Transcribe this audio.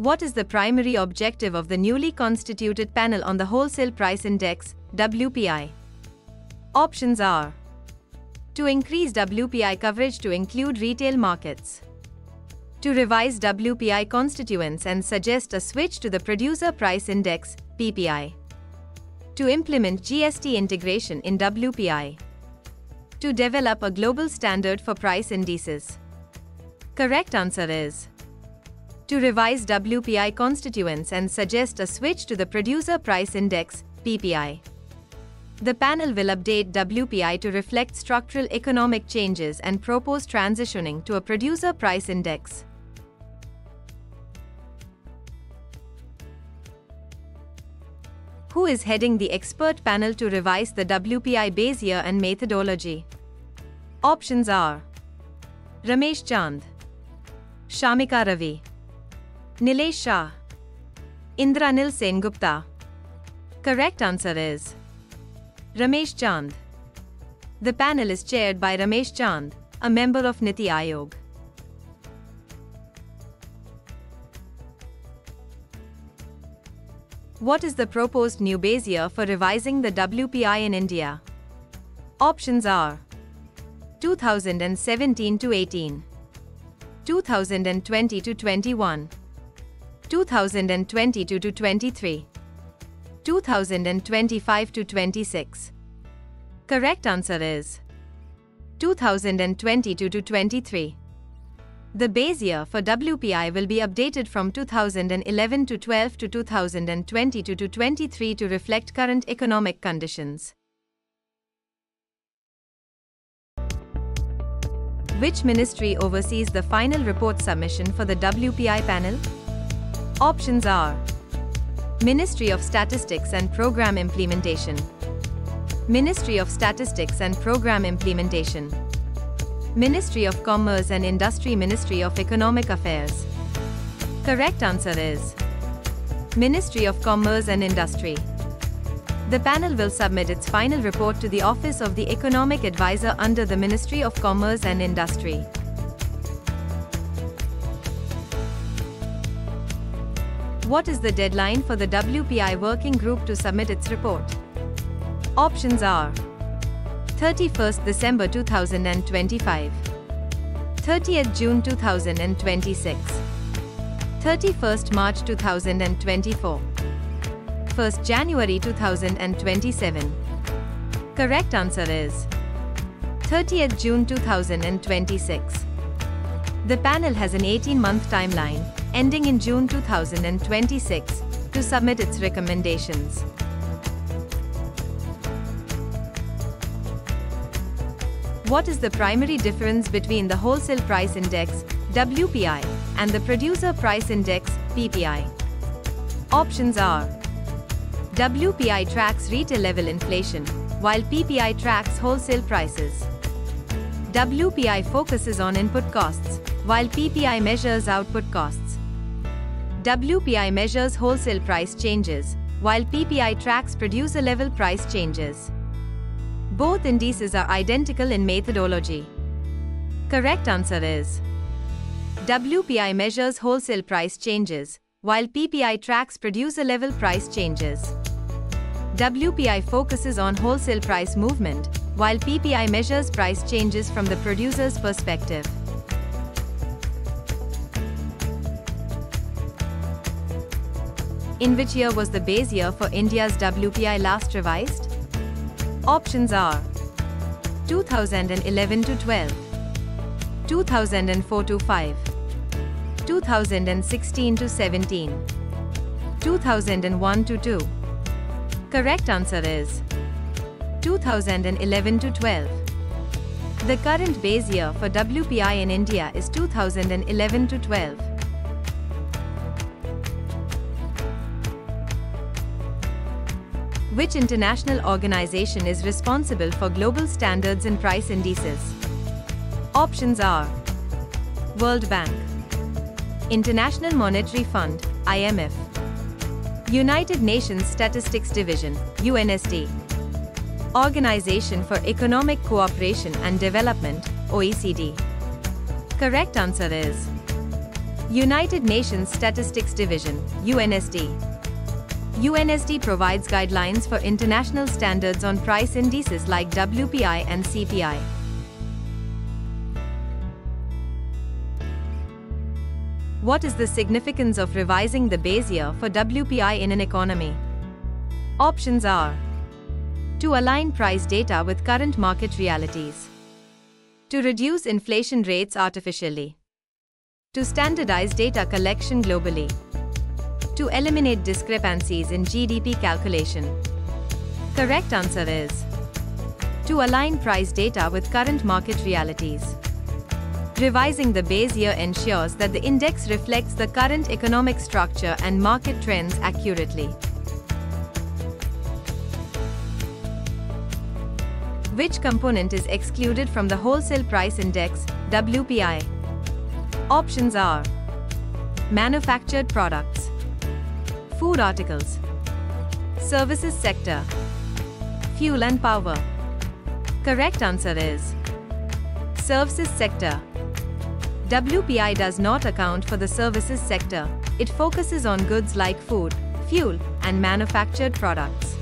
What is the primary objective of the newly constituted panel on the Wholesale Price Index, WPI? Options are: to increase WPI coverage to include retail markets, to revise WPI constituents and suggest a switch to the Producer Price Index, PPI, to implement GST integration in WPI, to develop a global standard for price indices. Correct answer is: to revise WPI constituents and suggest a switch to the Producer Price Index, PPI. The panel will update WPI to reflect structural economic changes and propose transitioning to a Producer Price Index. Who is heading the expert panel to revise the WPI base year and methodology? Options are: Ramesh Chand, Shamika Ravi, Nilesh Shah, Indranil Sengupta. Correct answer is Ramesh Chand. The panel is chaired by Ramesh Chand, a member of Niti Aayog. What is the proposed new base year for revising the WPI in India? Options are: 2017 to 18, 2020 to 21, 2022 to 23, 2025 to 26. Correct answer is 2022 to 23. The base year for WPI will be updated from 2011 to 12 to 2022 to 23 to reflect current economic conditions. Which ministry oversees the final report submission for the WPI panel? Options are: Ministry of Statistics and Program Implementation, Ministry of Statistics and Program Implementation, Ministry of Commerce and Industry, Ministry of Economic Affairs. Correct answer is Ministry of Commerce and Industry. The panel will submit its final report to the Office of the Economic Advisor under the Ministry of Commerce and Industry. What is the deadline for the WPI working group to submit its report? Options are: 31st December 2025, 30th June 2026, 31st March 2024, 1st January 2027. Correct answer is 30th June 2026. The panel has an 18-month timeline, ending in June 2026, to submit its recommendations. What is the primary difference between the Wholesale Price Index, WPI, and the Producer Price Index, PPI? Options are: WPI tracks retail level inflation, while PPI tracks wholesale prices. WPI focuses on input costs, while PPI measures output costs. WPI measures wholesale price changes, while PPI tracks producer level price changes. Both indices are identical in methodology. Correct answer is WPI measures wholesale price changes, while PPI tracks producer level price changes. WPI focuses on wholesale price movement, while PPI measures price changes from the producer's perspective. In which year was the base year for India's WPI last revised? Options are: 2011 to 12, 2004 to 5, 2016 to 17, 2001 to 2. Correct answer is 2011 to 12. The current base year for WPI in India is 2011 to 12. Which international organization is responsible for global standards and price indices? Options are: World Bank, International Monetary Fund, IMF, United Nations Statistics Division, UNSD, Organization for Economic Cooperation and Development, OECD. Correct answer is United Nations Statistics Division, UNSD. UNSD provides guidelines for international standards on price indices like WPI and CPI. What is the significance of revising the base year for WPI in an economy? Options are: to align price data with current market realities, to reduce inflation rates artificially, to standardize data collection globally, to eliminate discrepancies in GDP calculation. Correct answer is to align price data with current market realities. Revising the base year ensures that the index reflects the current economic structure and market trends accurately. Which component is excluded from the Wholesale Price Index, WPI? Options are: manufactured products, food articles, services sector, fuel and power. Correct answer is services sector. WPI does not account for the services sector. It focuses on goods like food, fuel, and manufactured products.